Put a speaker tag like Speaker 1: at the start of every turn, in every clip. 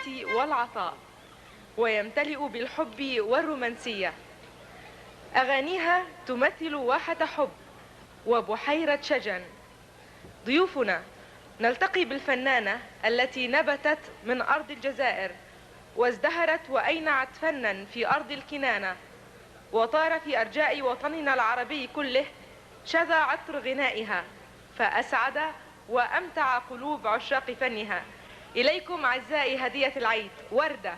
Speaker 1: المحبة والعطاء، ويمتلئ بالحب والرومانسية. أغانيها تمثل واحة حب وبحيرة شجن. ضيوفنا نلتقي بالفنانة التي نبتت من أرض الجزائر وازدهرت وأينعت فنا في أرض الكنانة، وطار في أرجاء وطننا العربي كله شذا عطر غنائها، فأسعد وأمتع قلوب عشاق فنها. إليكم أعزائي هدية العيد، وردة.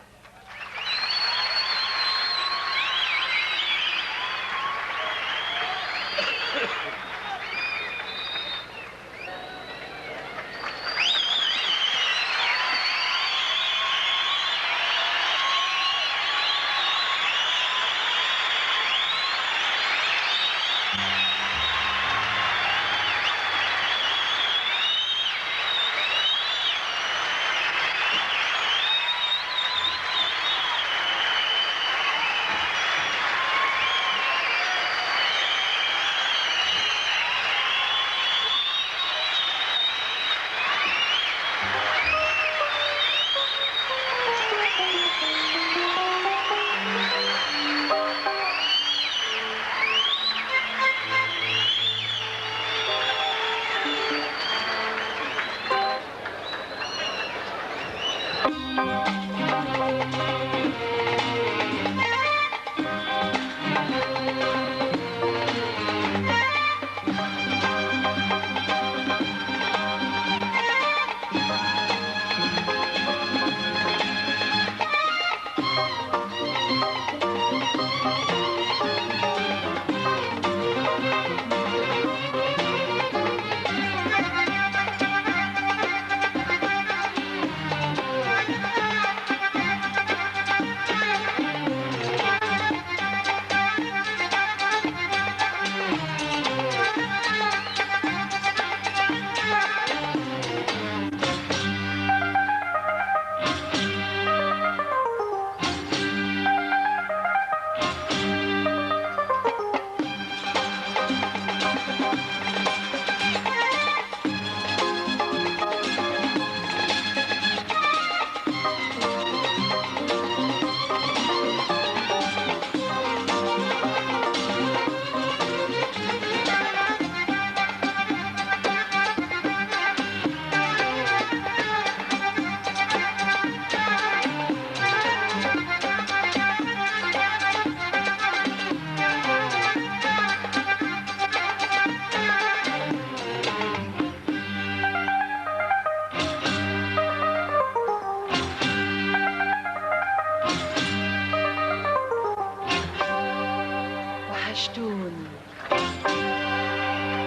Speaker 1: وحشتوني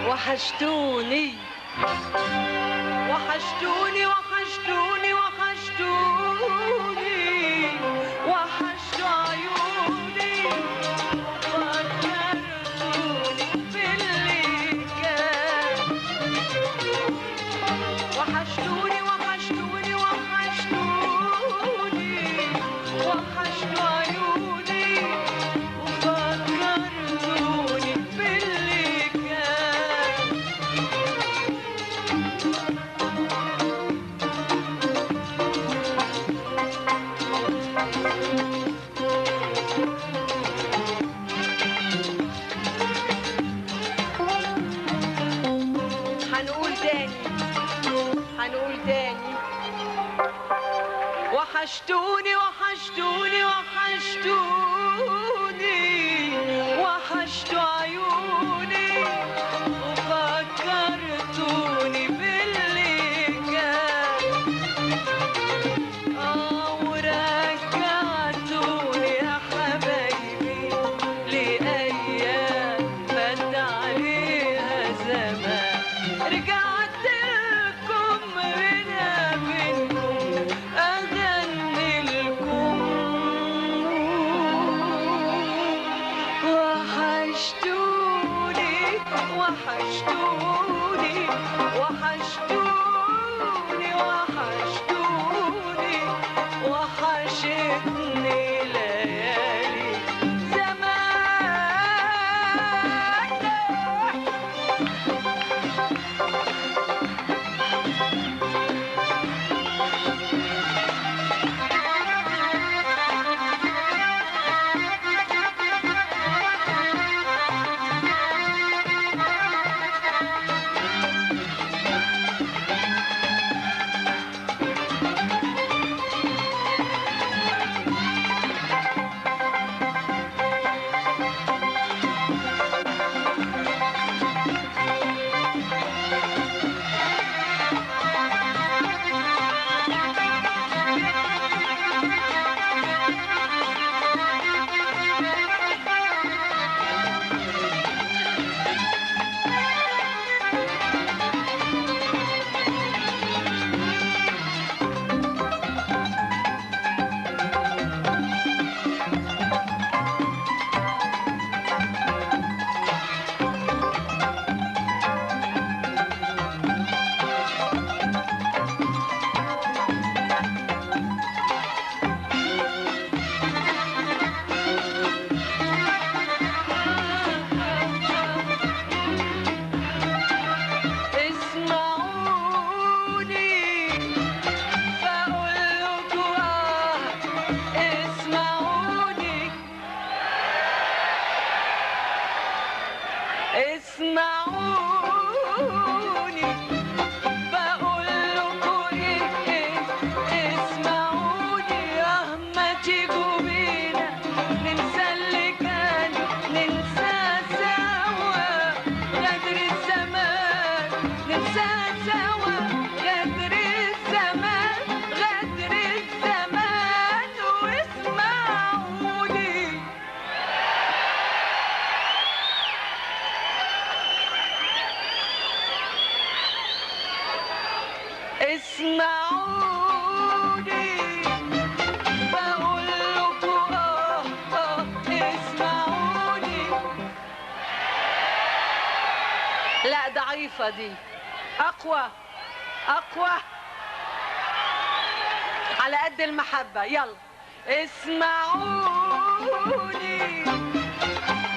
Speaker 1: وحشتوني وحشتوني وحشتوني وحشتوا عيوني وفكرتوني باللي كان. وحشتوني وحشتوني وحشتوني وحشتوا عيوني وفكرتوني باللي كان. هنقول تاني وحشتوني وحشتوني وحشتوني وحشتوا عيوني وفكرتوني باللي كان. ورجعتوني يا حبايبي لأيام فات عليها زمان. رجعت لكم هنا منكم أغني لكم ظريفة دي. أقوى أقوى على قد المحبة. يلا اسمعوني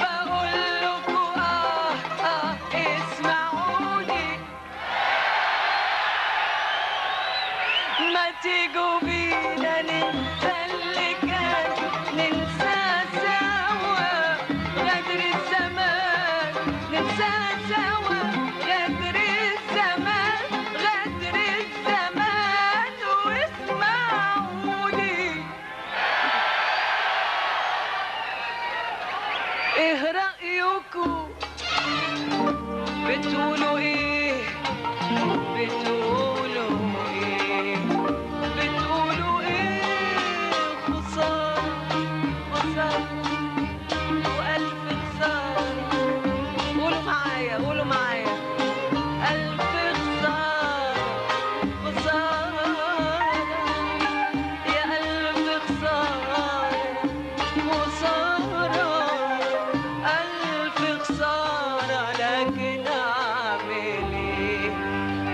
Speaker 1: بقول لكم اسمعوني، ما تيجوا بينا ننسى اللي كان، ننسى سوا غدر الزمان، ننسى سوا غدر الزمان، غدر الزمان. واسمعوني، ايه رأيكم؟ بتقولوا ايه؟ بتقولوا ايه؟ بتقولوا ايه؟ خسارة خسارة وألف خسارة. قولوا معايا قولوا معايا، ألف خسارة خسارة يا ألف خسارة خسارة ألف خسارة. لكن أعمل إيه؟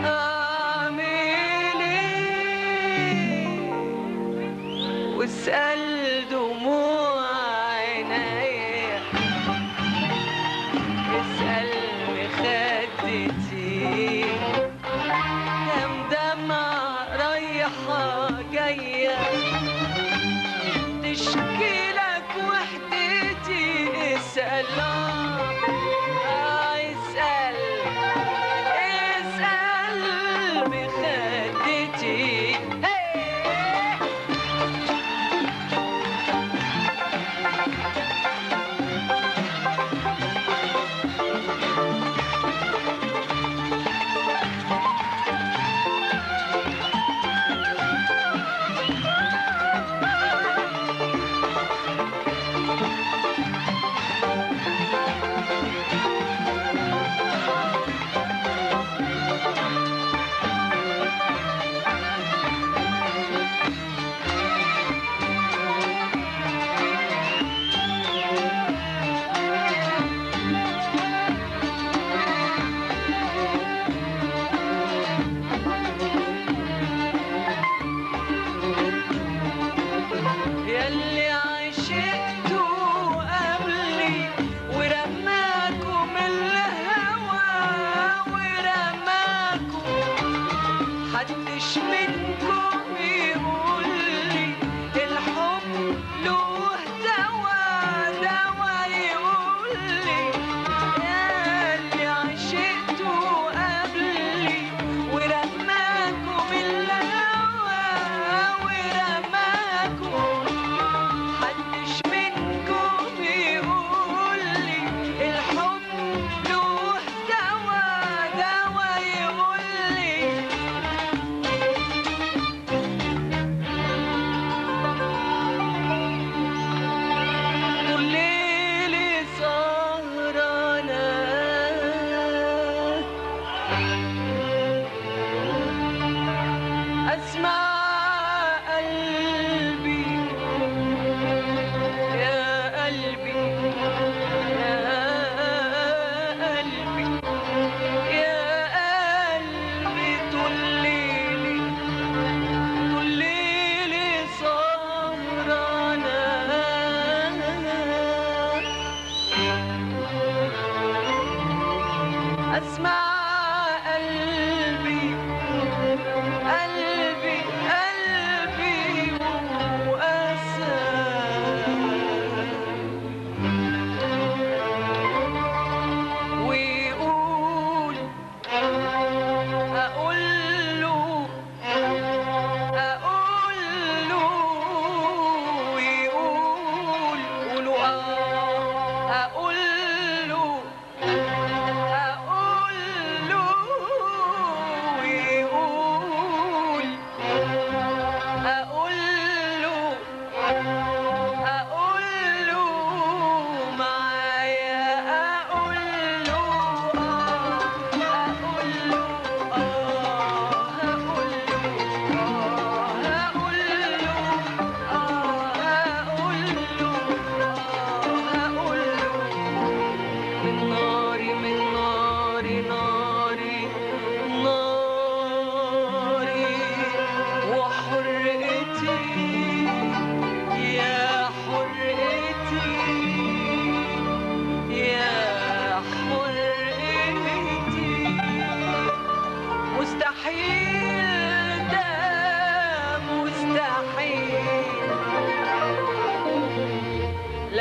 Speaker 1: أعمل إيه؟ واسأل دموع عينيا، اسأل مخدتي، كم دمعة رايحة جاية تشكي لك وحدتي. اسأل اسأل اسأل مخدتي.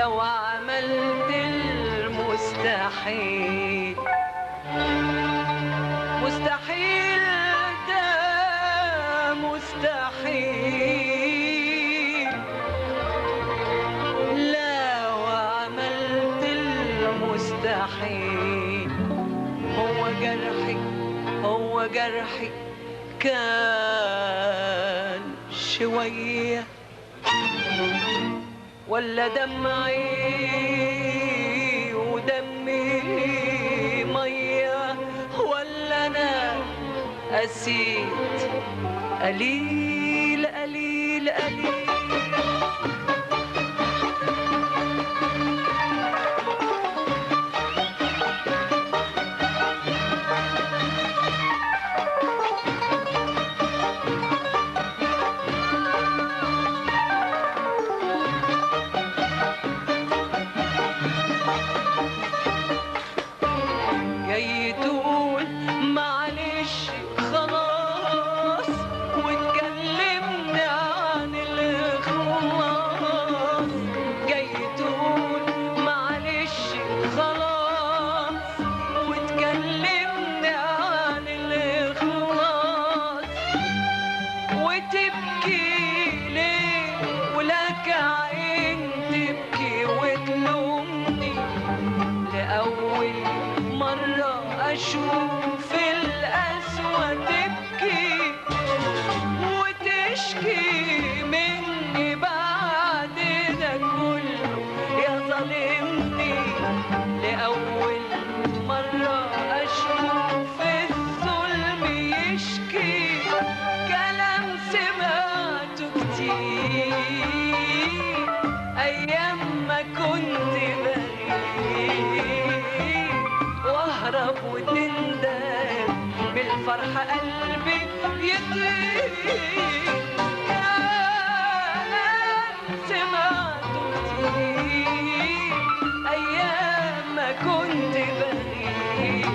Speaker 1: لو عملت المستحيل، مستحيل ده مستحيل، لو عملت المستحيل. هو جرحي، هو جرحي كان شوية، ولا دمعي ودمي مية، ولا أنا قسيت قليل قليل قليل. جاي تقول معلش خلاص، وتكلمني عن الإخلاص. جاي تقول معلش خلاص، وتكلمني عن الإخلاص. وتبكي ليه ولك عين تبكي وتلومني، لأول مرة أشوف القسوة تبكي وتشكي مني بعد ده كله يا ظالمني. لأول مرة أشوف الظلم يشكي كلام سمعته كتير أيام ما كنت بريء، واهرب وتندم بالفرحة قلبي يطير. كلام سمعته كتير أيام ما كنت بريء،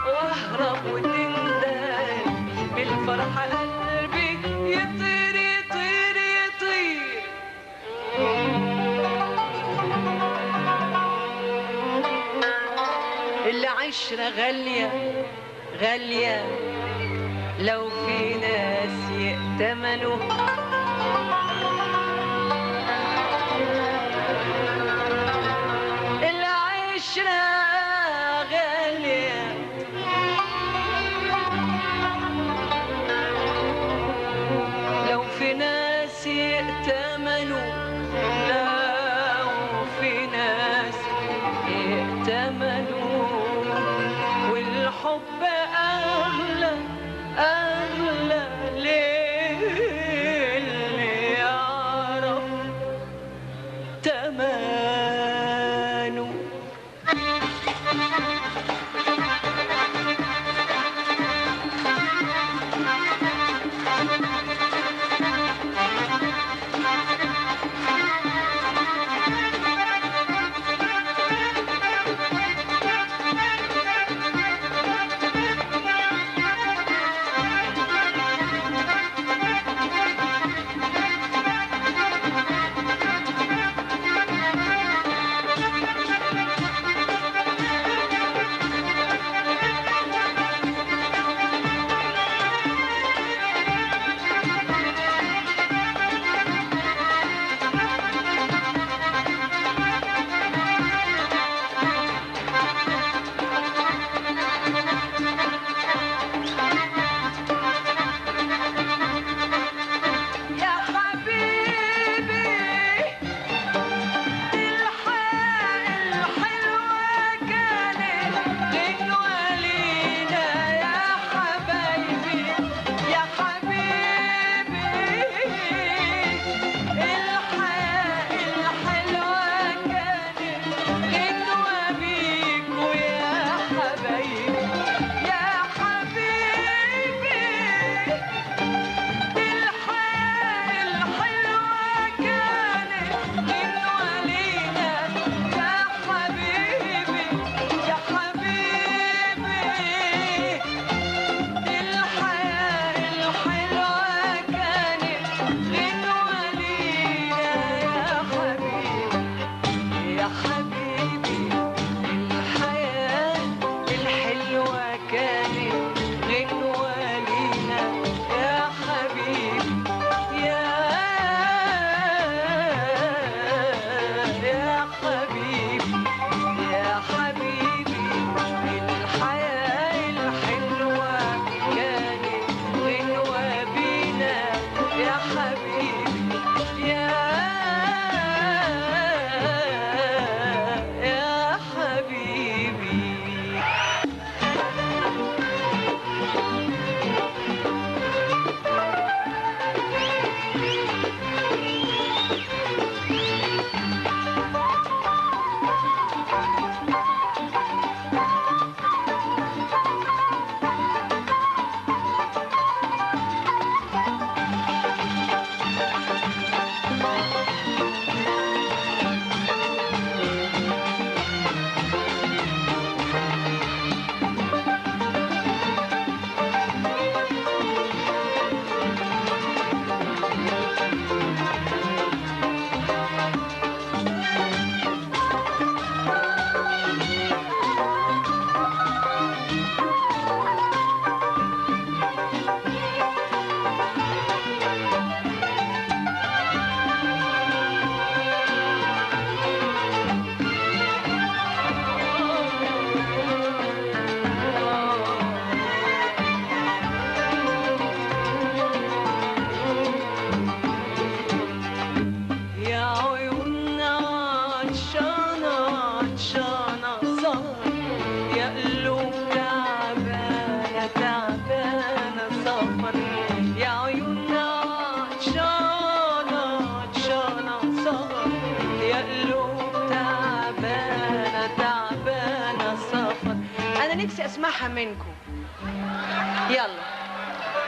Speaker 1: واهرب وتندم بالفرحة قلبي يطير يطير يطير. العشرة غالية غالية لو في ناس يأتمنوا، العشرة غالية لو في ناس يأتمنوا، لو في ناس يأتمنوا. والحب أغلى أغلى للي يعرف تمنه.
Speaker 2: نفسي اسمعها منكم. يلا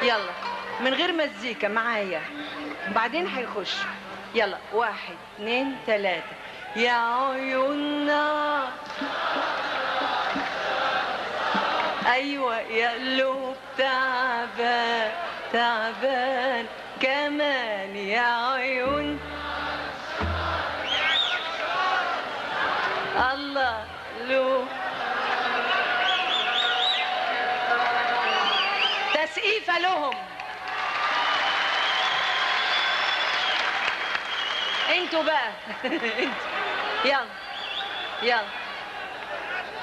Speaker 2: يلا من غير مزيكا معايا، بعدين هيخش. يلا 1 2 3. يا عيوننا، ايوه يا قلوب تعبان تعبان كمان يا عيون. الله لو تسقيفه لهم. انتوا بقى انتوا. يلا يلا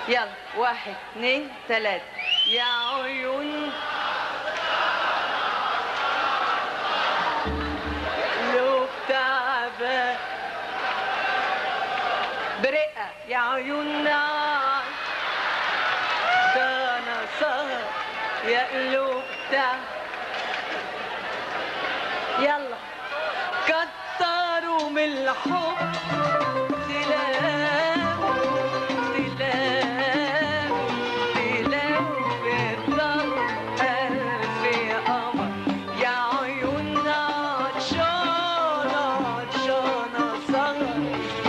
Speaker 2: يلا 1 2 3. يا عيون لو تعبان برقة يا عيوننا، كان سهر يا قلوب يلا كتروا من الحب تلاقوا تلاقوا تلاقوا بالضل ألف قمر يا عيوننا عطشانة عطشانة سهر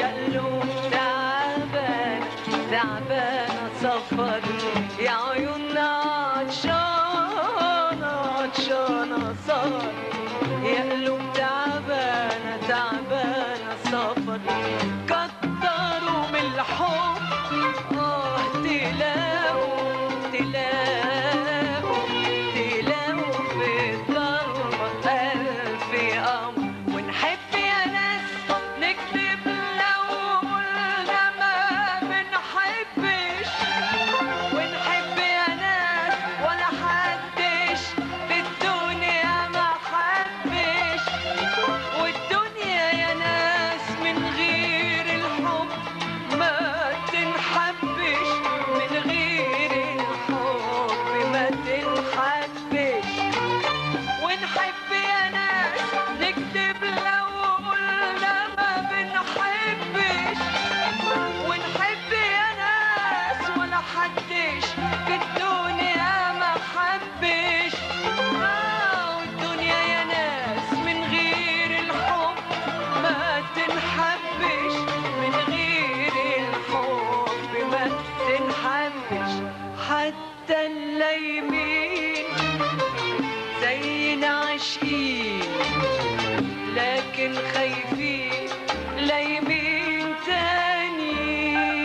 Speaker 2: يا قلوب تعبانة تعبانة سفر يا عيوننا عطشانة عطشانة سهر يا قلوب تعبانة تعبانة سفر. كتروا من الحب تلاقوا تلاقوا تلاقوا في الضلمة ألف قمر. ونحب يا ناس نكتب لو قلنا ما بنحبش، ونحب يا ناس ولا حدش في الدنيا ما حبش، والدنيا يا ناس من غير الحب ما تنحبش، من غير الحب ما تنحبش. ونحب يا ناس نكتب لو قلنا ما بنحبش، ونحب يا ناس ولا حدش في الدنيا ما حبش، والدنيا يا ناس من غير الحب ما تنحبش، من غير الحب ما تنحبش. حتى اللايمين زينا عاشقين لكن خايفين لايمين تانيين.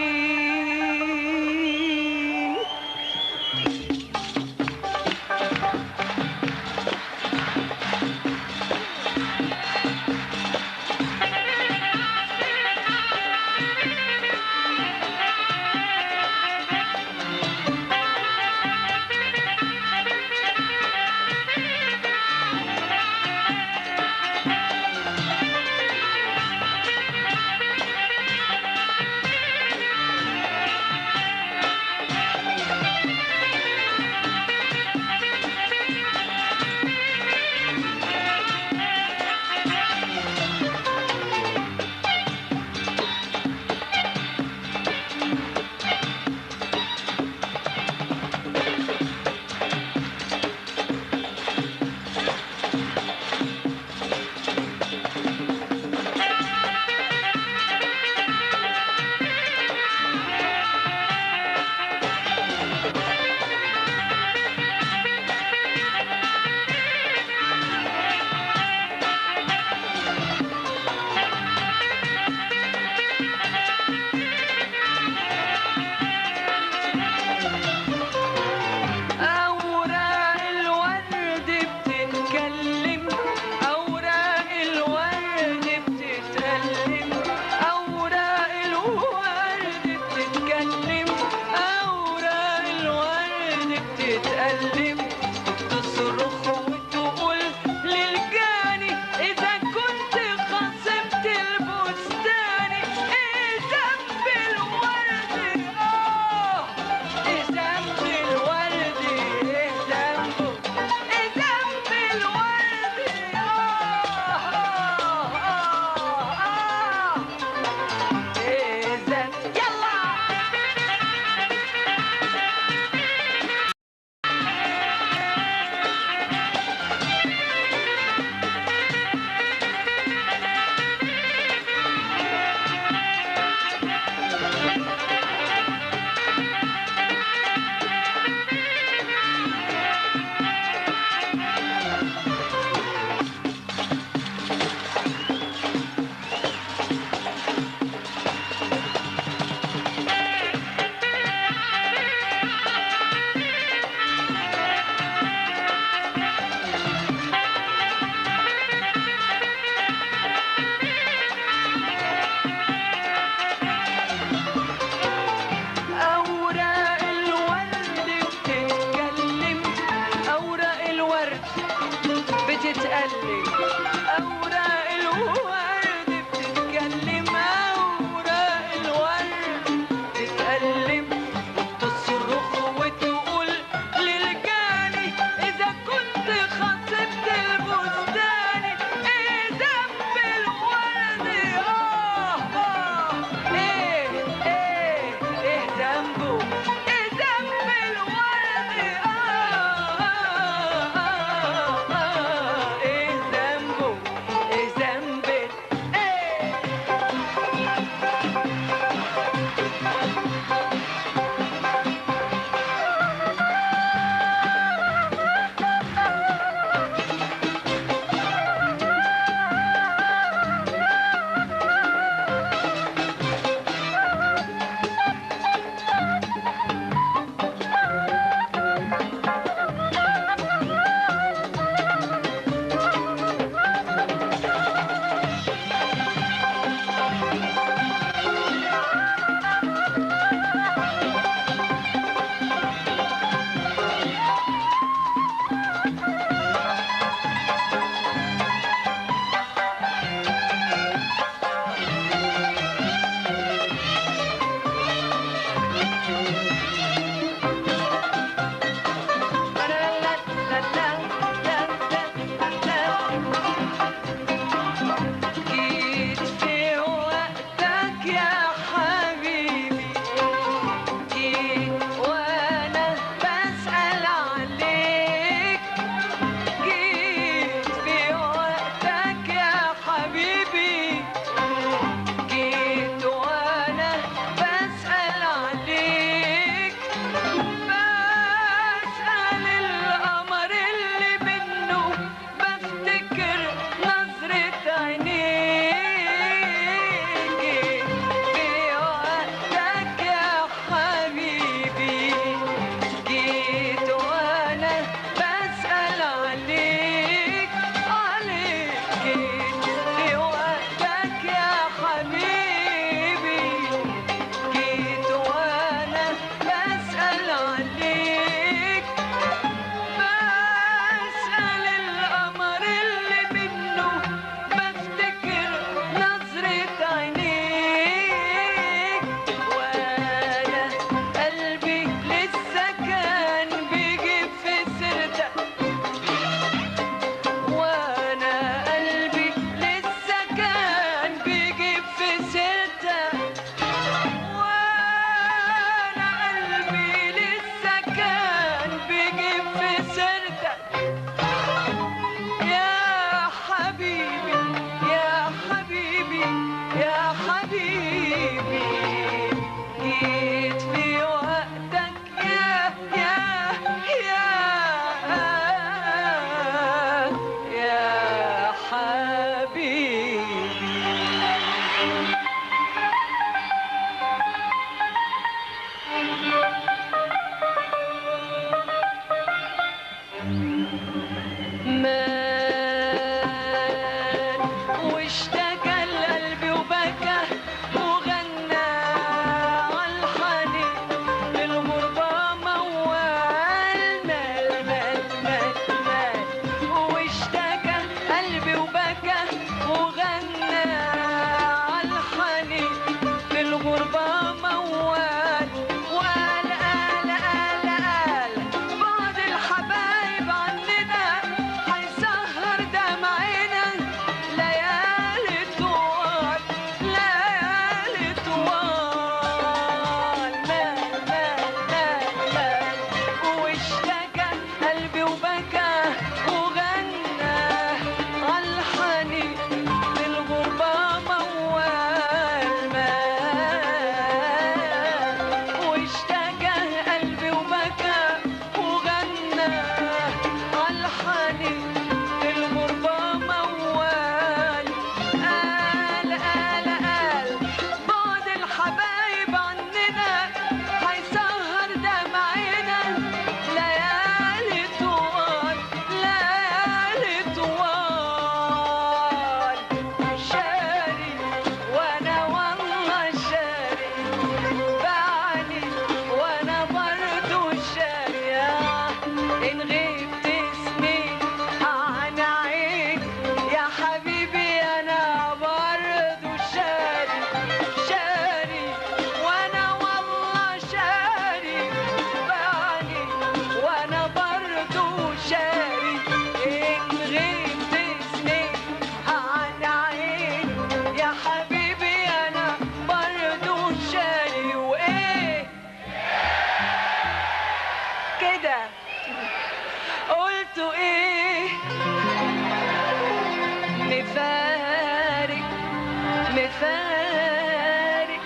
Speaker 2: مفارق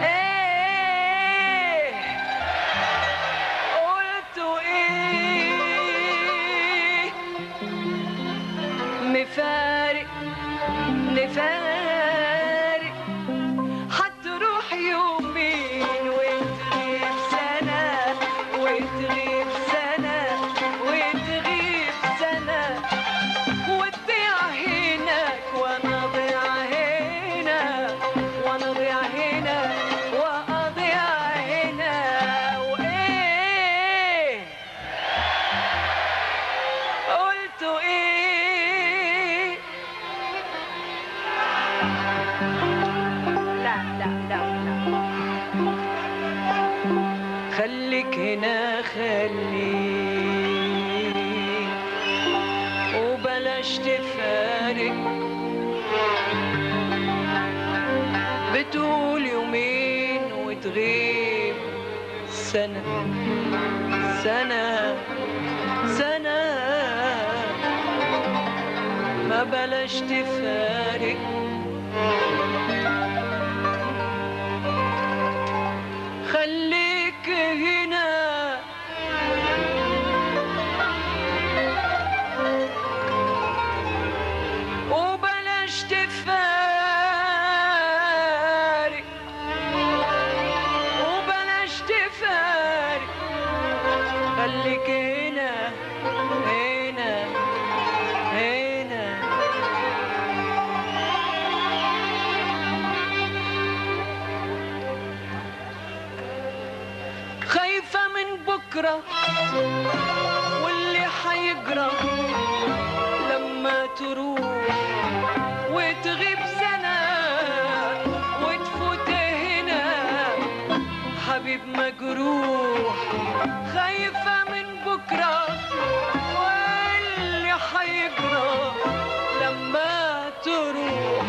Speaker 2: ايه قلتوا ايه مفارق نفارق هتروح يومين وتغيب سنة وتغيب سنة وتغيب سنة وتضيع هناك وانا ضيع هنا وانا ضيع هنا واضيع هنا وايه قلتوا ايه لا لا لا لا خليك هنا خليك وبلاش تفارق بتقول يومين وتغيب سنة سنة سنة ما بلاش تفارق خليك هنا وبلاش تفارق وبلاش تفارق خليك هنا هنا هنا خايفة من بكرة واللي حيجرى لما تروح وتغيب سنة وتفوت هنا حبيب مجروح خايفة من بكرة واللي حيجرى لما تروح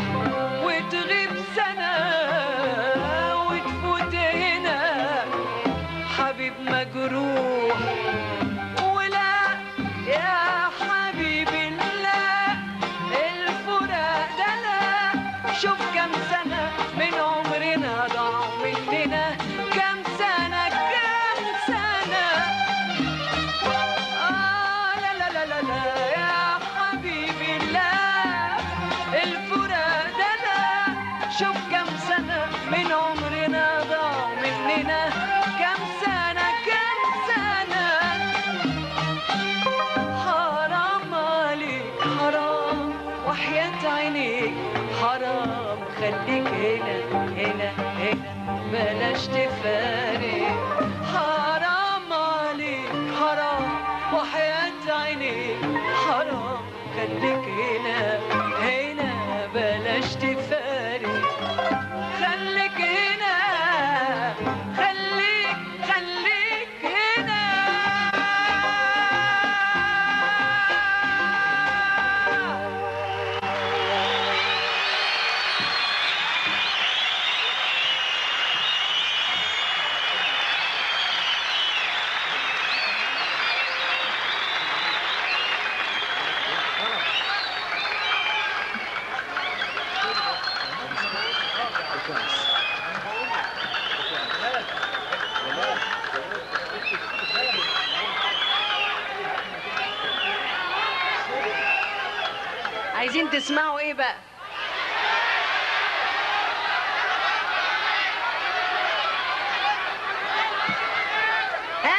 Speaker 2: وتغيب سنة وتفوت هنا حبيب مجروح ولا يا حبيبي لا الفراق ده لا شوف كم سنة من عمرنا ضاعوا مننا كم سنة كم سنة لا لا لا لا لا يا حبيبي لا الفراق ده لا شوف كم سنة من عمرنا ضاعوا مننا كم سنة كم سنة حرام عليك حرام وحياة عينيك حرام خليك هنا هنا هنا بلاش تفارق حرام عليك حرام وحياة عينيك حرام خليك هنا هنا بلاش تفارق خليك هنا خليك هنا عايزين تسمعوا ايه بقى؟ ها؟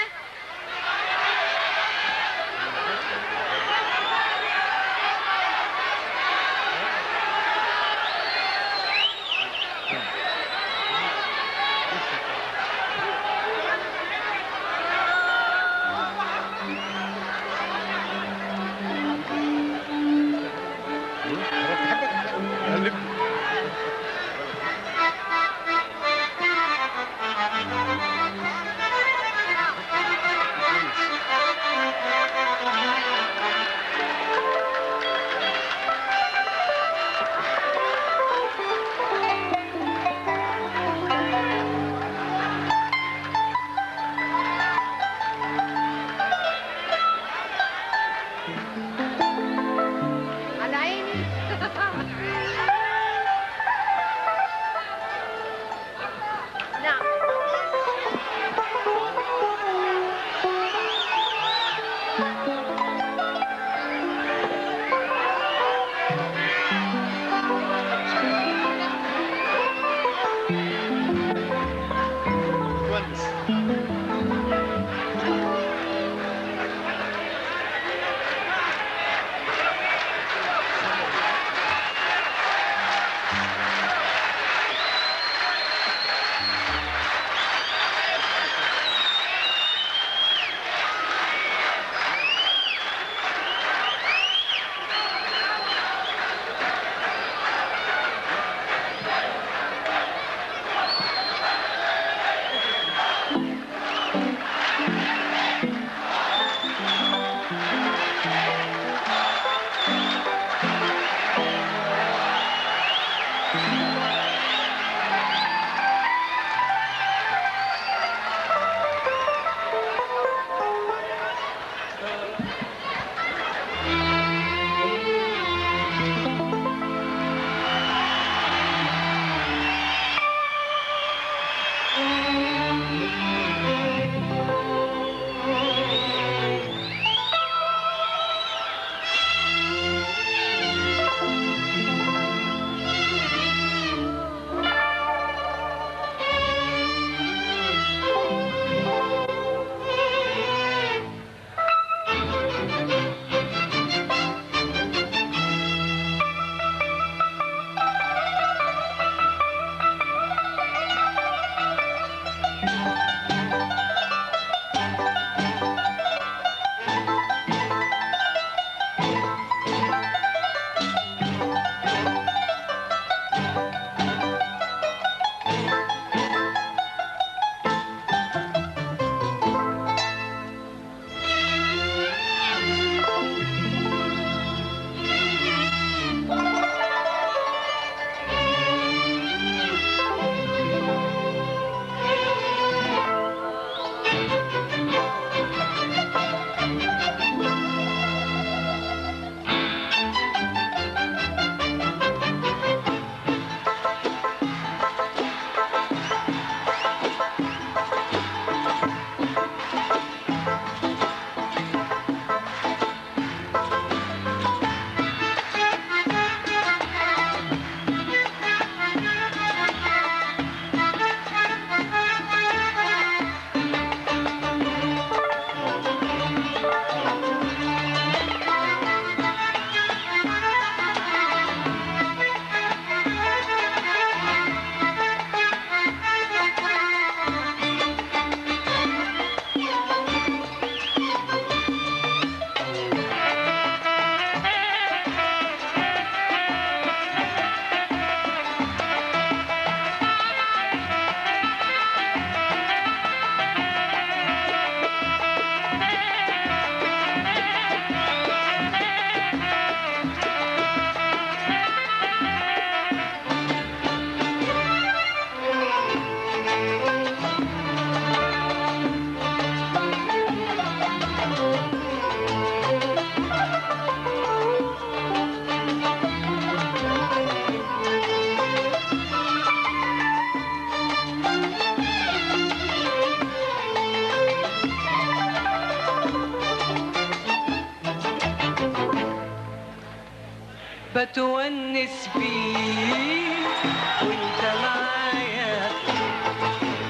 Speaker 2: بتونس بيك وانت معايا،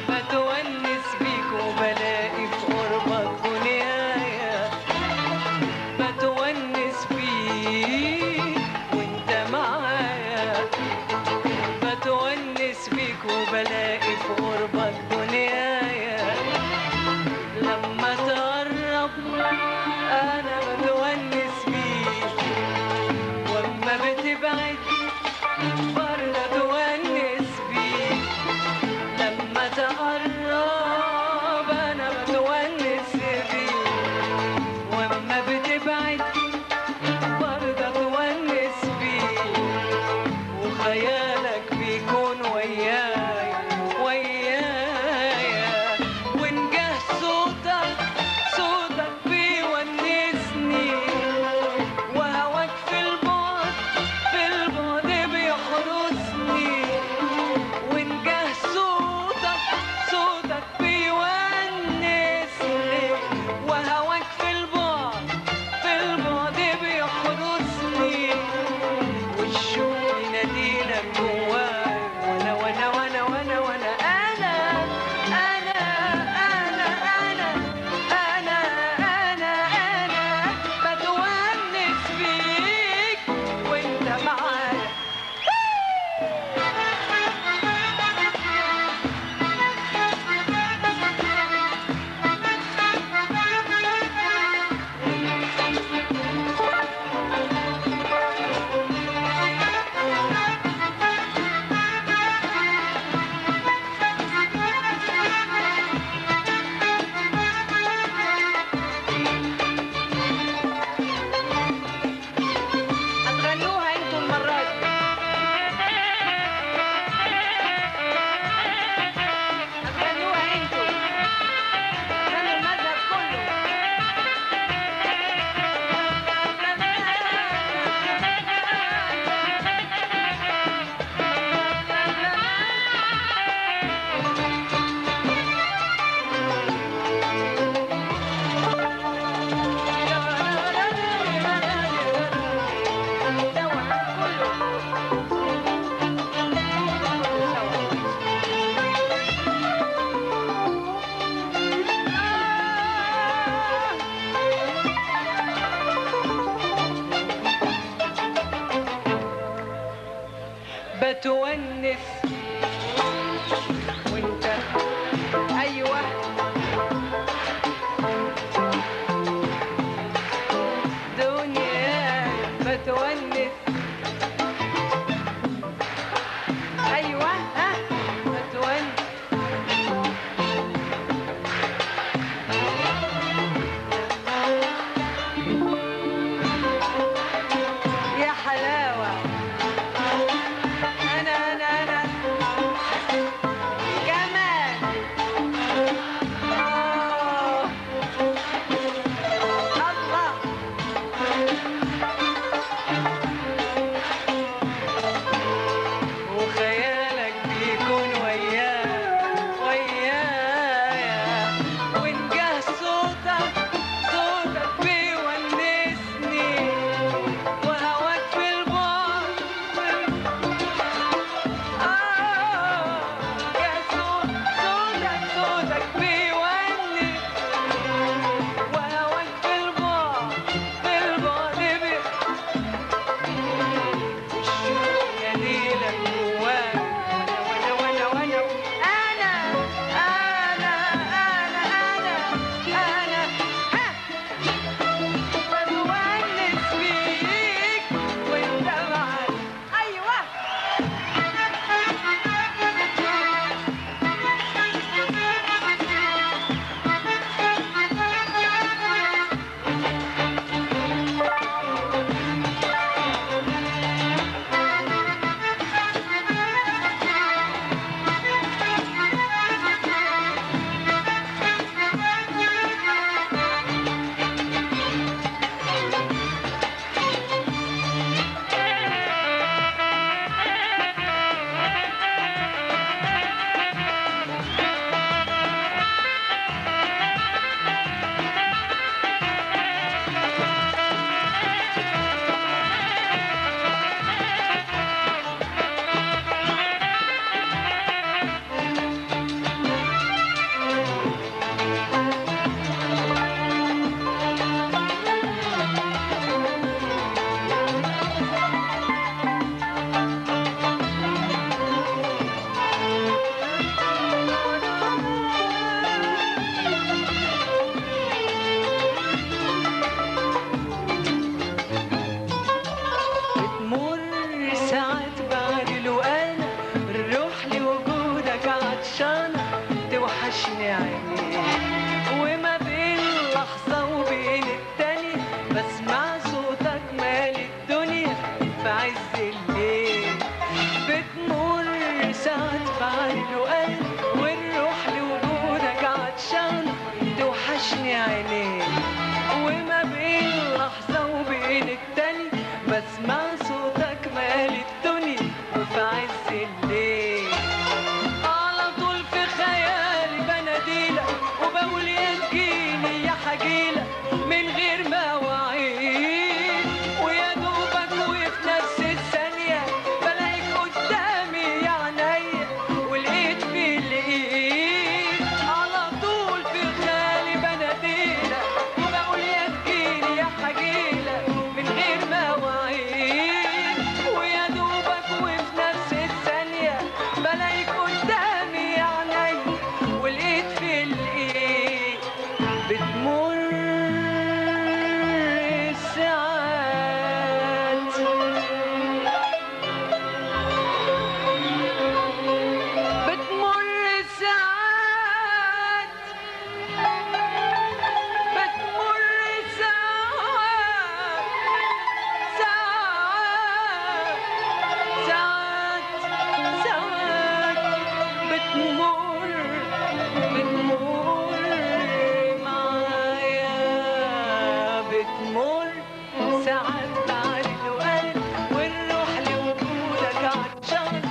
Speaker 2: بتونس بيك وبلاقي في قربك دنيايا، بتونس بيك وانت معايا، بتونس بيك وبلاقي في قربك دنيايا، لما تقرب انا بتونس بيك، واما بتبعد برضه تونس بيك، لما تقرب انا بتونس بيك، واما بتبعد برضه تونس بيك، وخيالك بيكون وياي ويايا، وإن جه صوتك صوتك بيونسني، وهواك في البعد بيحرسني، وإن جه صوتك صوتك بيونسني، وهواك في البعد بيحرسني، والشوق يناديلك جواي، وانا انا بتونس بيك وانت معايا. هتغنوها انتوا المرة دي، هتغنوها انتوا، غنوا المذهب كله. بتونس وانت ايوه، دنيا بتونس ايوه، ها بتونس يا حلاوة، أنا بتمر ساعات بعد وقال والروح لوجودك عطشان توحشني عينيك وما بين لحظة وبين التاني بسمع صوتك مالي الدنيا وفي عز الليل على طول في خيالي بناديلك وبقول يا تجيني يا حجيلك من غير مواعيد ويا دوبك وفي نفس الثانية بلاقيك قدامي يا عينيا والايد في الايد على طول في خيالي بناديلك وبقول يا تجيني يا حجيلك من غير مواعيد ويا دوبك وفي نفس الثانية بلاقيك قدامي يا عينيا والايد في الايد بتمر الساعات بتمر الساعات بتمر الساعات ساعات ساعات بتمر معايا بتمر ساعات بعد الوقت والروح لوجودك عطشان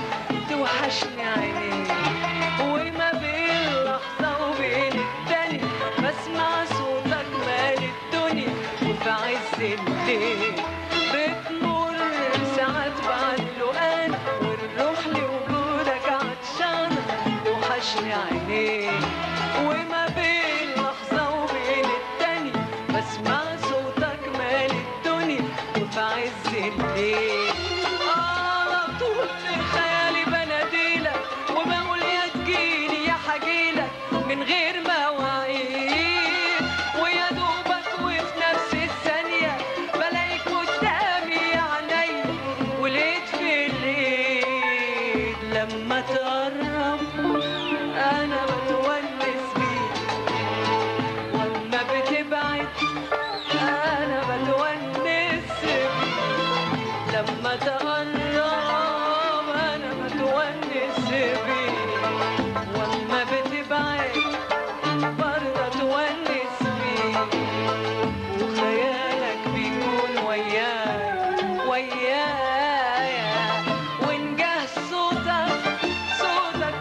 Speaker 2: توحشني عينيك وما بين لحظة وبين التاني بسمع صوتك مالي الدنيا وفي عز الليل بتمر ساعات بعد الوقت والروح لوجودك عطشان توحشني عينيك وما بين لحظة وبين التاني بسمع صوتك مالي الدنيا وفي عز الليل على طول في خيالي بناديلك وبقول يا تجيني يا حجيلك من غير مواعيد ويا دوبك وفي نفس الثانية بلاقيك قدامي يا عينيا ولقيت في الايد لما تقرب انا بتونس بيك واما بتبعد انا بتونس بيك لما تقرب انا بتونس بيك واما بتبعد برضه تونس بيك وخيالك بيكون ويايا وإن جه صوتك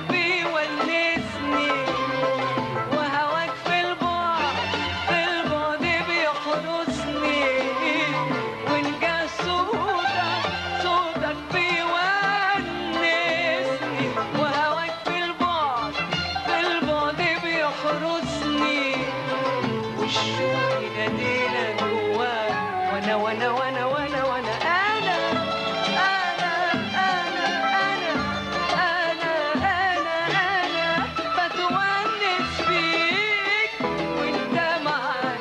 Speaker 2: بيونسني وهواك في البعد بيحرسني وإن جه صوتك بيونسني وهواك في البعد بيحرسني والشوق ينادينا جواك وانا وانا وانا وانا وانا انا بتونس بيك وانت معايا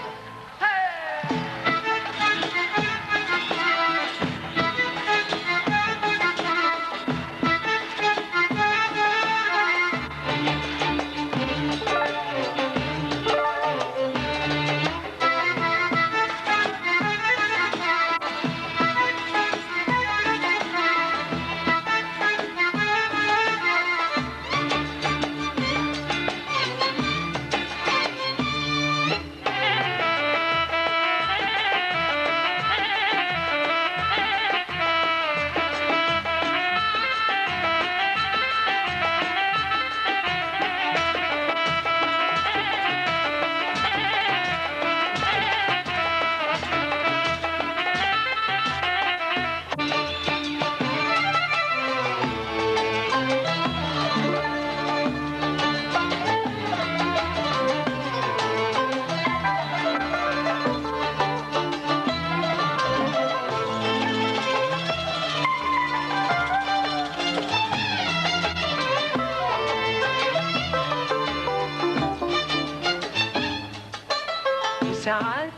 Speaker 2: ساعات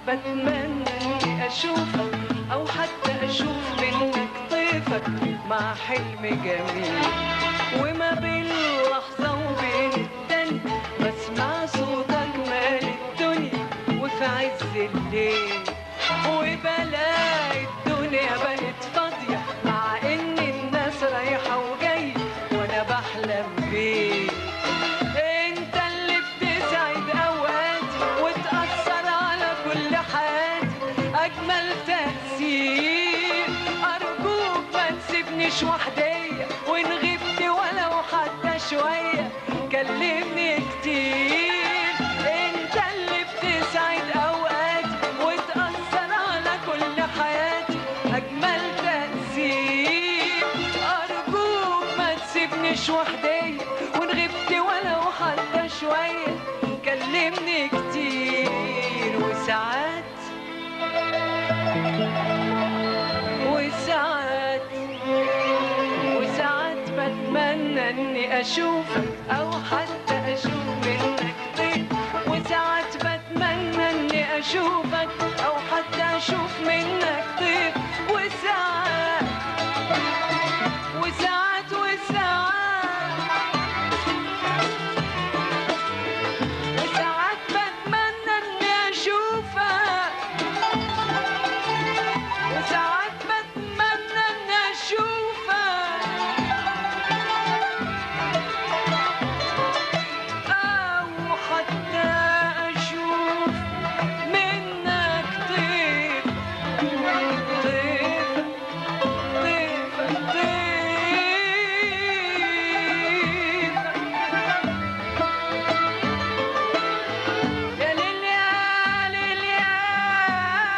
Speaker 2: بتمنى اني اشوفك او حتى اشوف منك طيفك مع حلم جميل وما بين لحظة وبين التاني بسمع صوتك مالي الدنيا وفي عز الليل وبلاقي الدنيا بقت فاضية مع ان الناس رايحة بحلم بيه. انت اللي بتسعد اوقاتي وتأثر على كل حياتي اجمل تأثير. ارجوك ما تسيبنيش وحدية وان غبت ولو حتى شوية كلمني كتير. انت اللي بتسعد اوقاتي وتأثر على كل حياتي اجمل تأثير. ارجوك ما تسيبنيش وحدية وان غبت ولو حتى شوية كلمني كتير. وساعات بتمنى اني اشوفك او حتى اشوف منك طيب. وساعات بتمنى اني اشوفك او حتى اشوف منك طيب. وساعات بتمنى اني اشوفك وساعات بتمنى اني اشوفك او حتى اشوف منك طيب. طيب طيب يا ليل يا ليل يا ليل.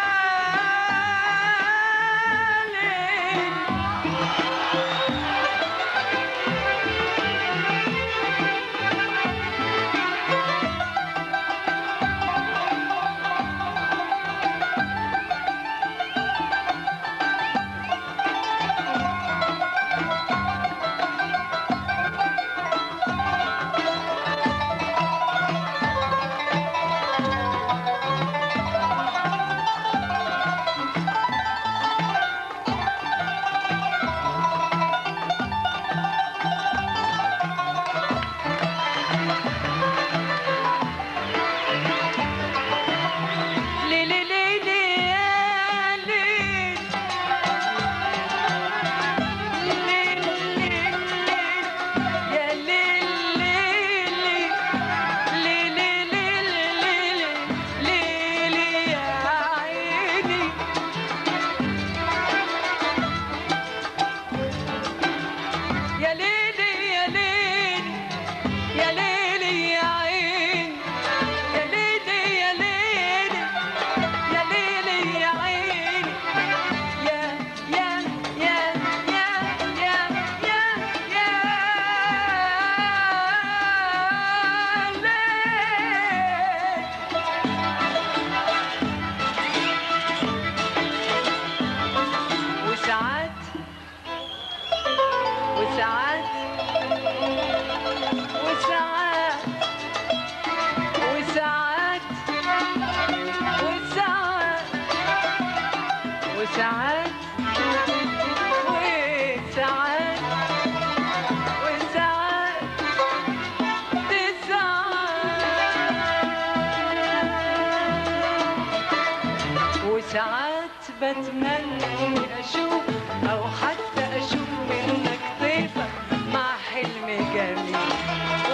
Speaker 2: وساعات بتمنى اني اشوف او حتى اشوف منك طيفك مع حلم جميل.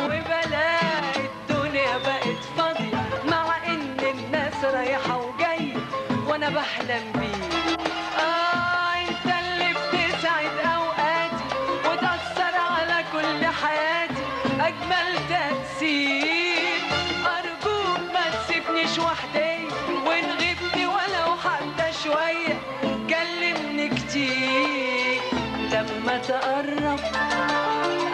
Speaker 2: وبلاقي الدنيا بقت فاضية مع ان الناس رايحة وجاية وانا بحلم بيه. انت اللي بتسعد اوقاتي وتأثر على كل حياتي اجمل تأثير. ارجوك ما تسيبنيش وحدي وان غبت ولو حتى شوية كلمني كتير. لما تقرب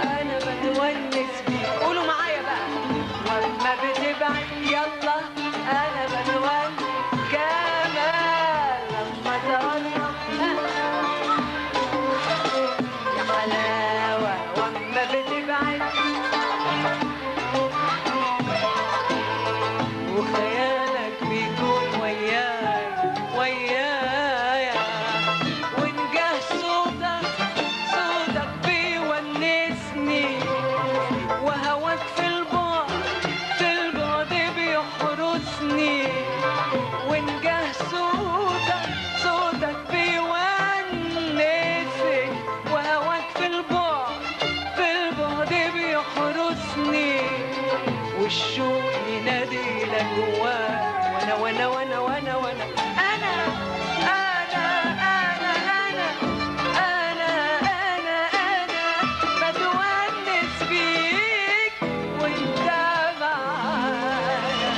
Speaker 2: انا بتونس بيك. قولوا معايا بقى. ولما بتبعد يلا انا بتونس كمان. لما تقرب يا حلاوة واما بتبعد وخيالك بيكون ويايا وإن جه صوتك بيونسني والشوق ينادي لك جواك وانا وانا وانا وانا وانا انا بتونس بيك وانت معايا.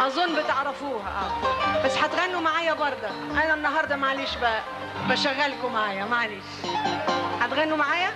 Speaker 2: اظن بتعرفوها بس هتغنوا معايا برضه. انا النهارده معلش بقى بشغلكم معايا، معلش هتغنوا معايا.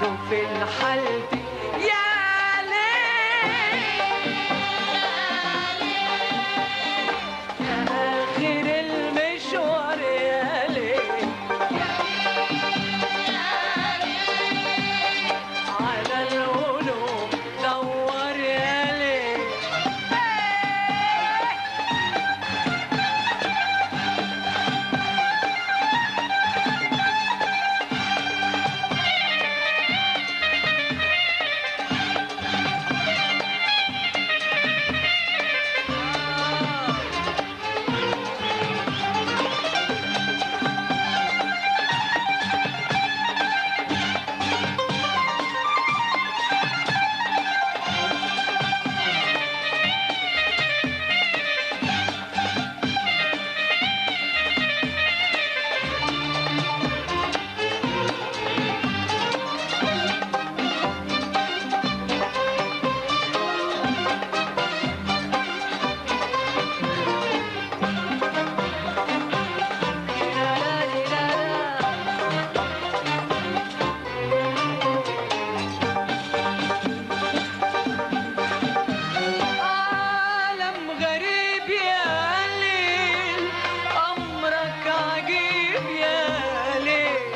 Speaker 1: برضه في الحال دي يا آخر المشوار يا ليل على القلوب دور يا ليل عالم غريب يا ليل أمرك عجيب يا ليل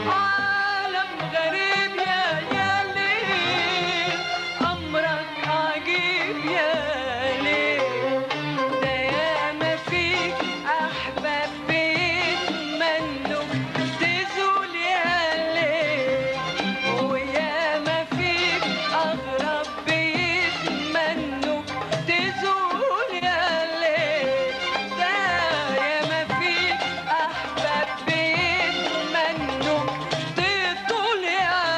Speaker 1: عالم غريب يا ليل أمرك عجيب يا ليل ده ياما فيك أحباب بيتمنوا تزول يا ليل وياما فيك أغرب بيتمنوا تزول يا ليل ده ياما فيك أحباب بيتمنوا تطول يا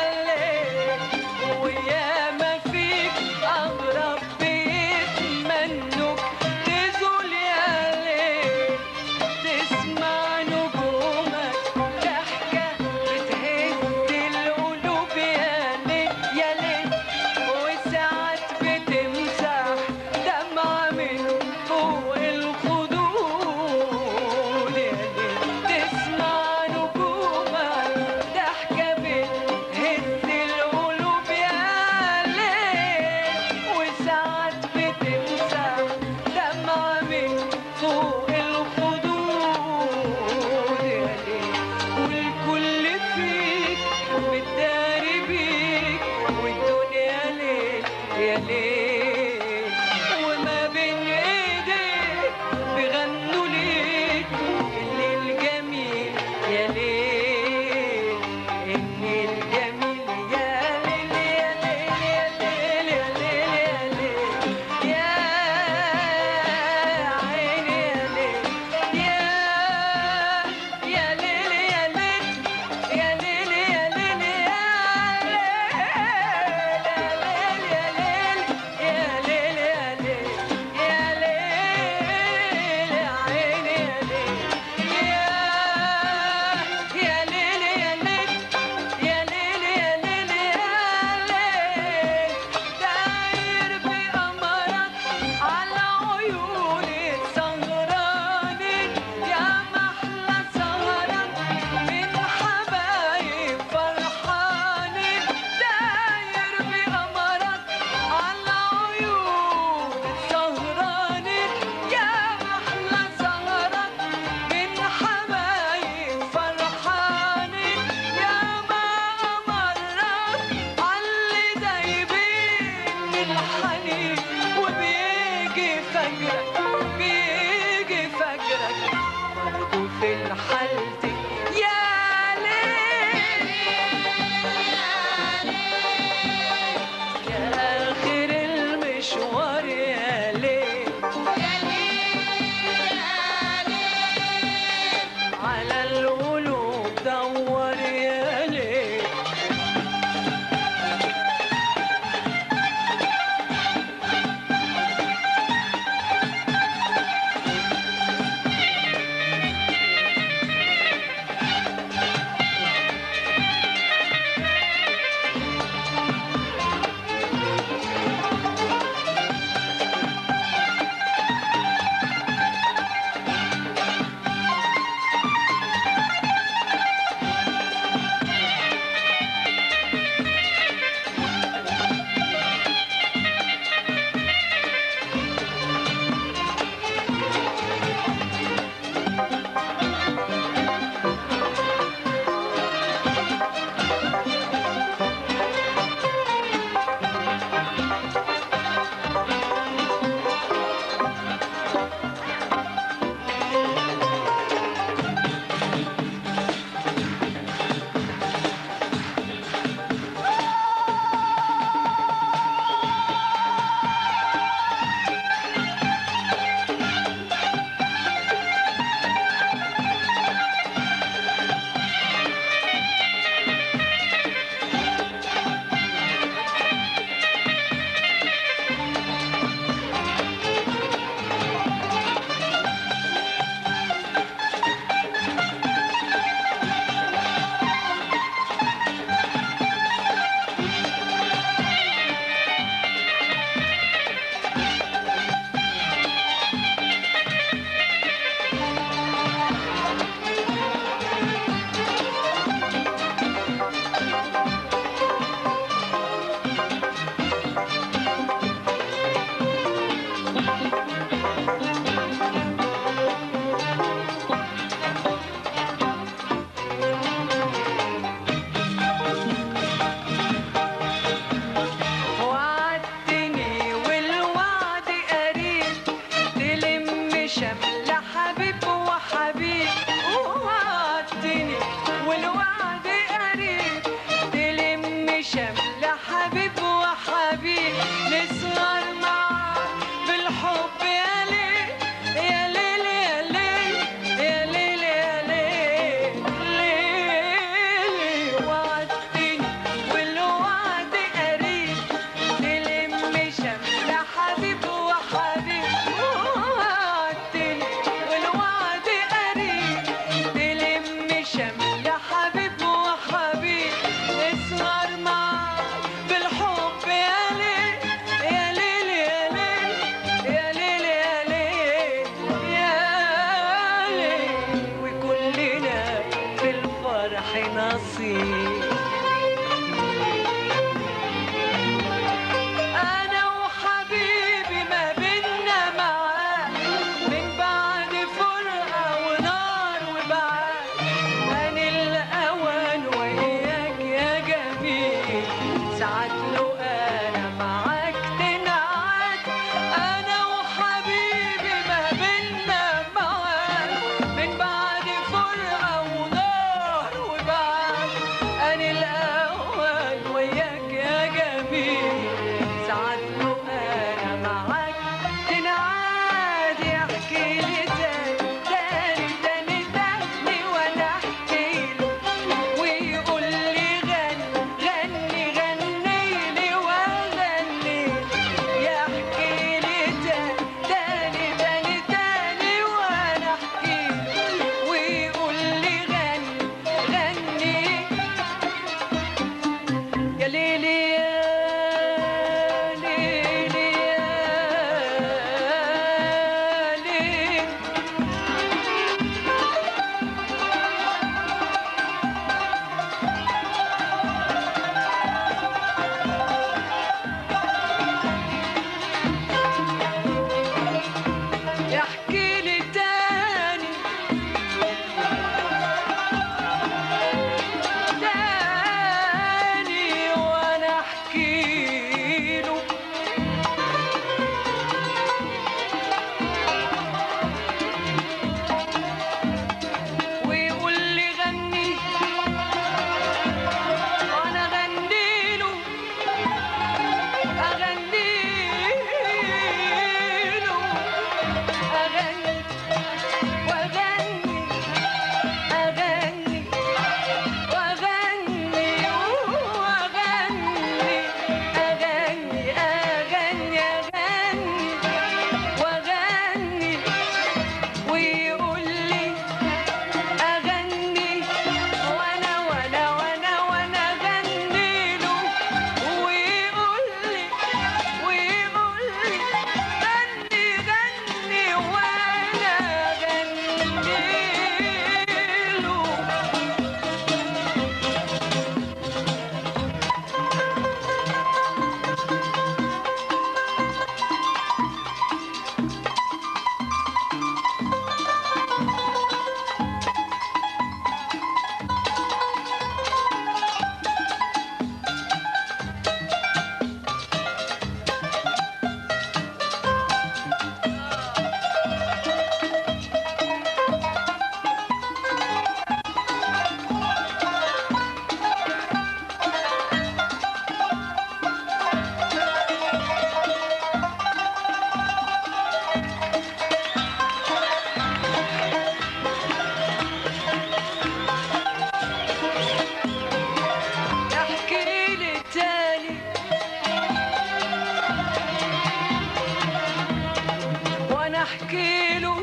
Speaker 1: واحكي له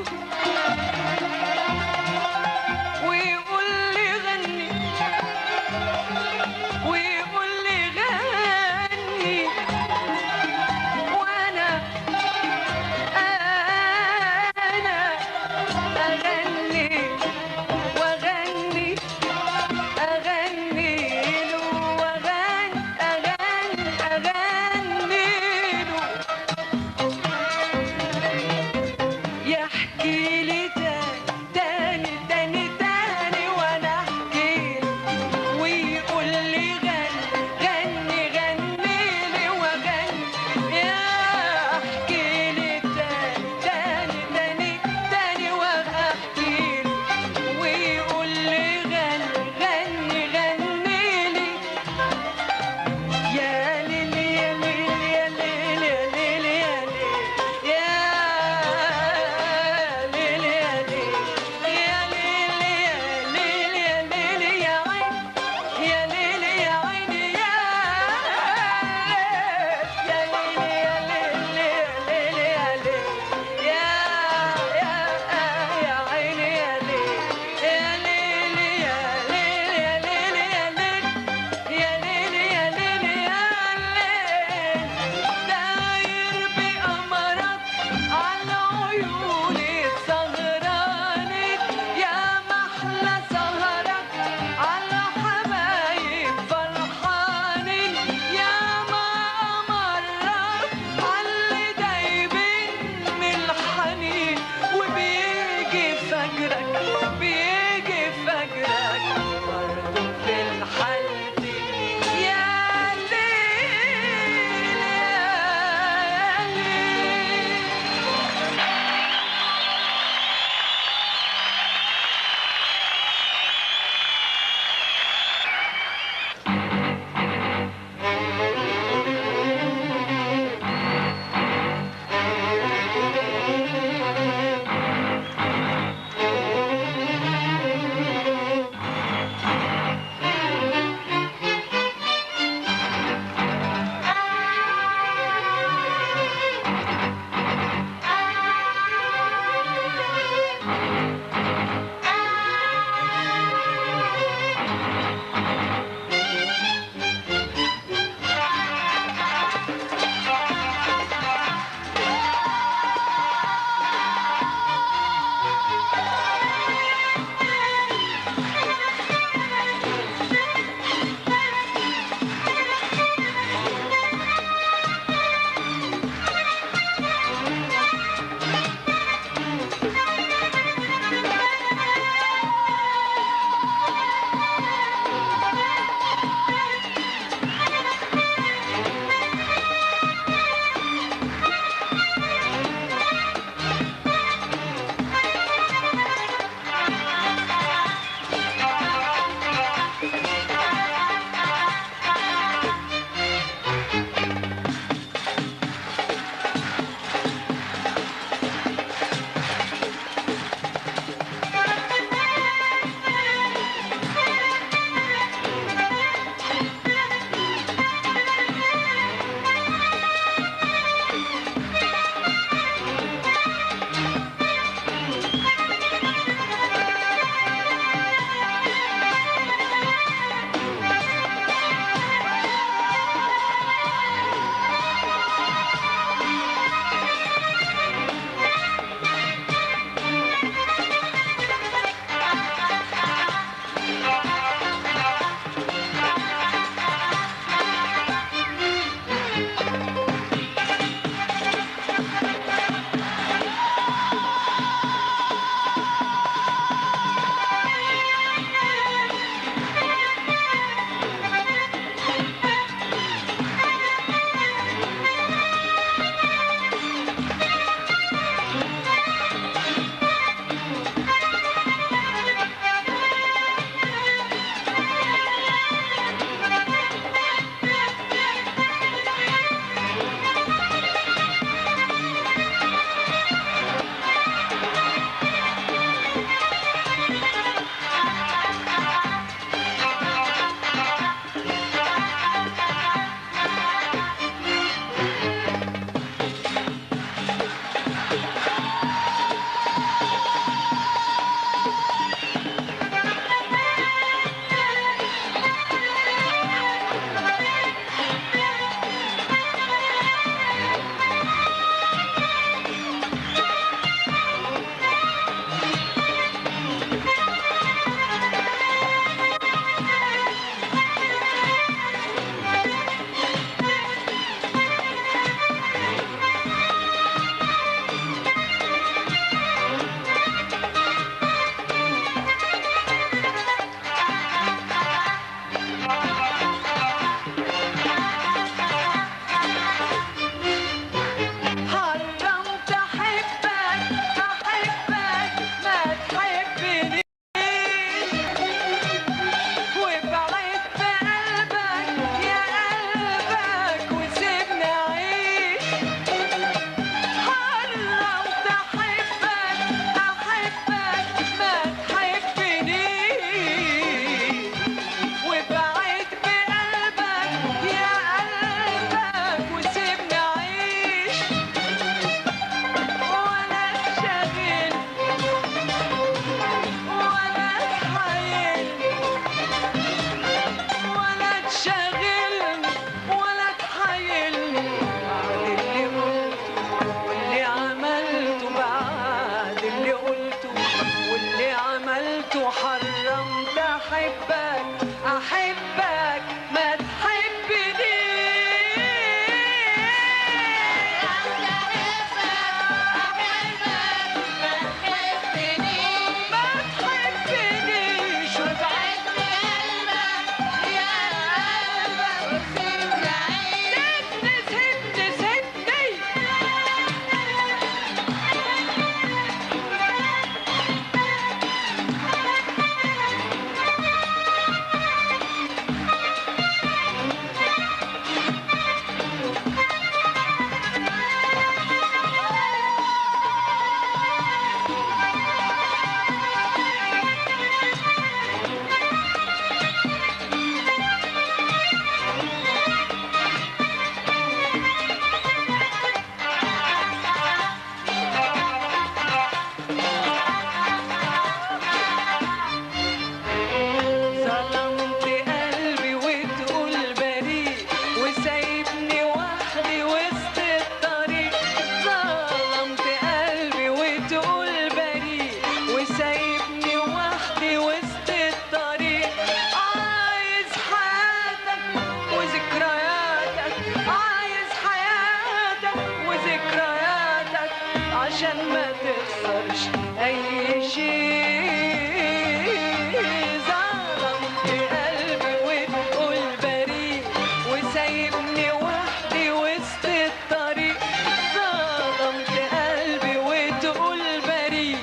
Speaker 1: ويقول لي غني ويقول لي غني وانا اغني واغني اغني له اغني له يحكي
Speaker 2: عشان ما تخسرش اي شيء. ظلمت قلبي وتقول بريء وسايبني وحدي وسط الطريق. ظلمت قلبي وتقول بريء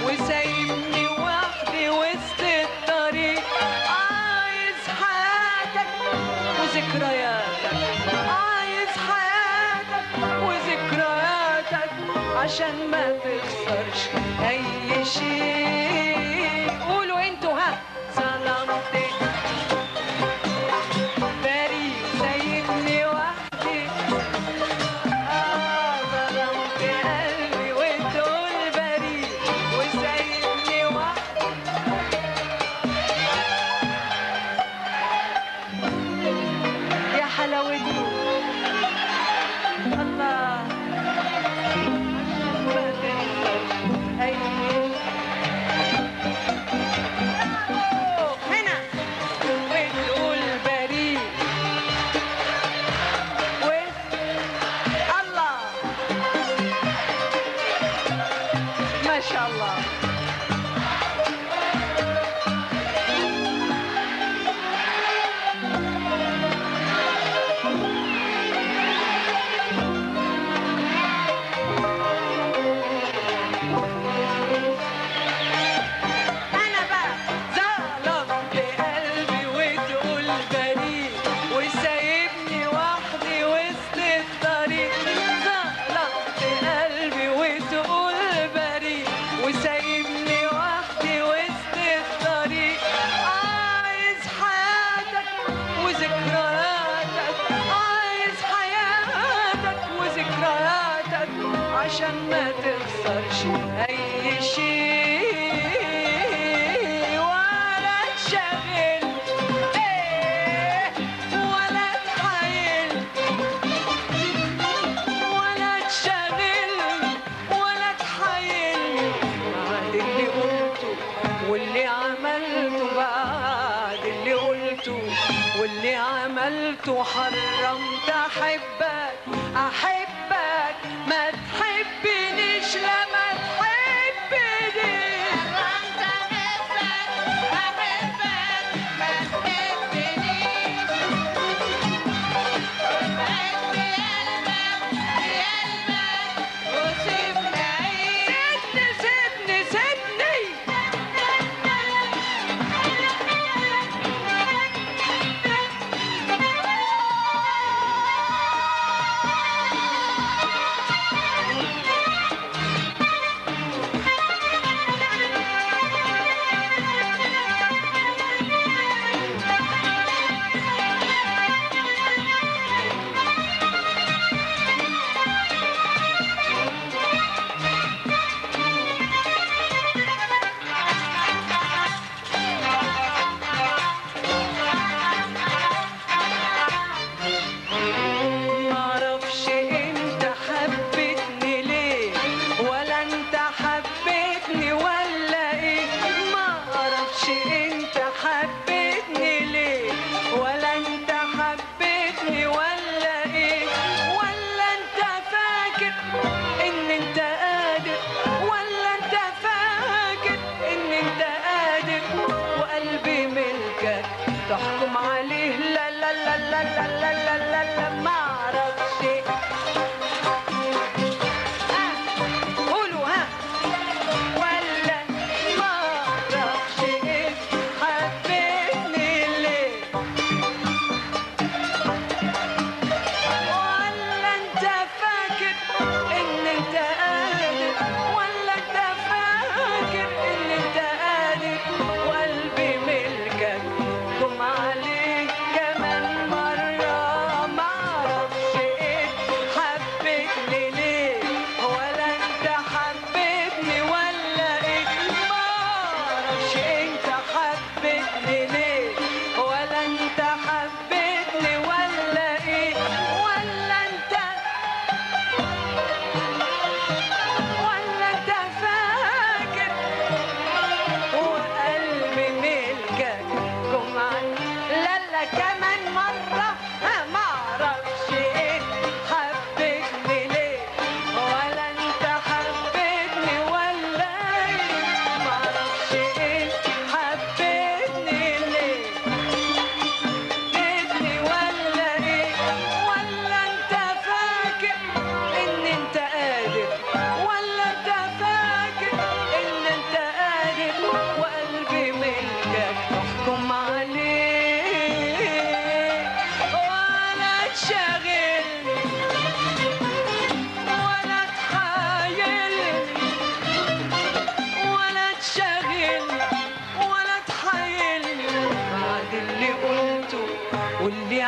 Speaker 2: وسايبني وحدي وسط الطريق. عايز حياتك وذكرياتك، عايز حياتك وذكرياتك عشان ما تخسرش اي شيء. قولوا انتوا ها. ظلمت بريء سايبني وحدي. ظلمت قلبي وتقول بريء وسايبني وحدي. يا حلاوته الله ما تخسرش اي هنا وتقول بريء الله ما شاء الله. أنا بقى ظلمت قلبي وتقول بريء وسايبني وحدي وسط الطريق. ظلمت قلبي وتقول بريء وسايبني وحدي وسط الطريق. عايز حياتك وذكرياتك، عايز حياتك وذكرياتك عشان ما تخسرش أي شيء. ولا تشغل ولا تحايل ولا تشغل ولا تحايل بعد اللي قلته واللي عملته. بعد اللي قلته واللي عملته حرمت أحبك أحبك ما تحبنيش لا ما تحبنيش. حرمت أحبك أحبك ما تحبنيش. بعد قلبك وسيبني أعيش. سيبني سيبني معرفش انت حبيتني ليه ولا انت حبيتني ولا ايه. معرفش انت حبيتني ليه ولا انت حبيتني ولا ايه. ولا انت فاكر ان انت قادر، ولا انت فاكر ان انت قادر وقلبي ملكك تحكم عليه. لا لا لا لا لا لا لا لا لا معرفش. قولوا ها. ولا معرفش انت حبيتني ليه ولا انت فاكر ان انت قادر، ولا انت فاكر ان انت قادر وقلبي ملكك قم عليك كمان مرة.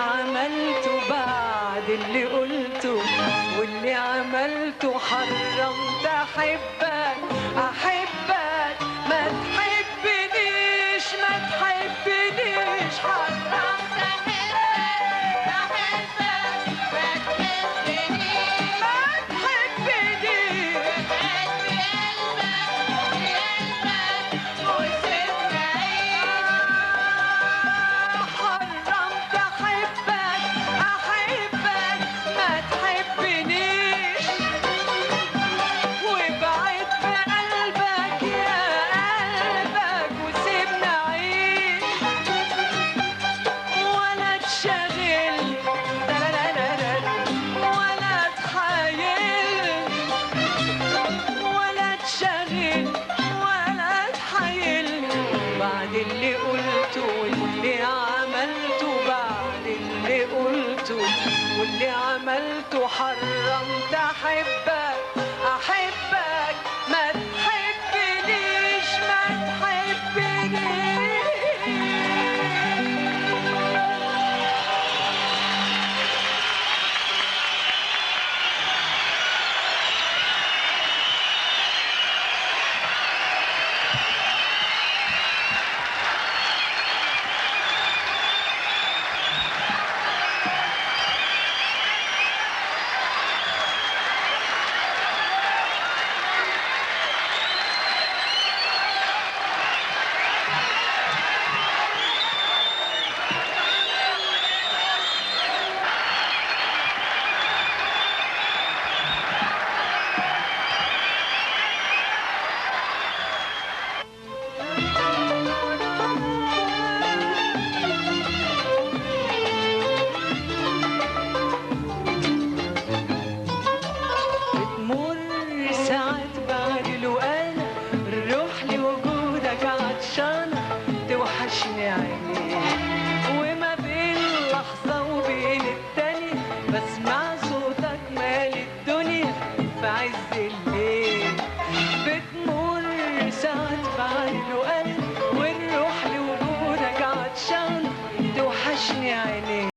Speaker 1: عملته بعد اللي قلته واللي عملته حرمت احبك احبك ما تحبنيش ما تحبنيش حرمت احبك احبك ما تحبنيش ما تحبنيش قلبي قلبك وسيبنا حرمت احبك احبك ما تحبنيش وابعد بقلبك يا قلبك وسيبنا عيش ولا تشغلني ولا تحايلني ولا تشغلني ولا تحايلني بعد اللي قلته واللي عملته بعد اللي قلته واللي عملته حرمت احبك احبك ما تحبنيش ما تحبنيش بتمر ساعات بعد لو انا الروح لوجودك عطشانة توحشني عينيك وما بين لحظة وبين التانية بسمع صوتك مال الدنيا في عز الليل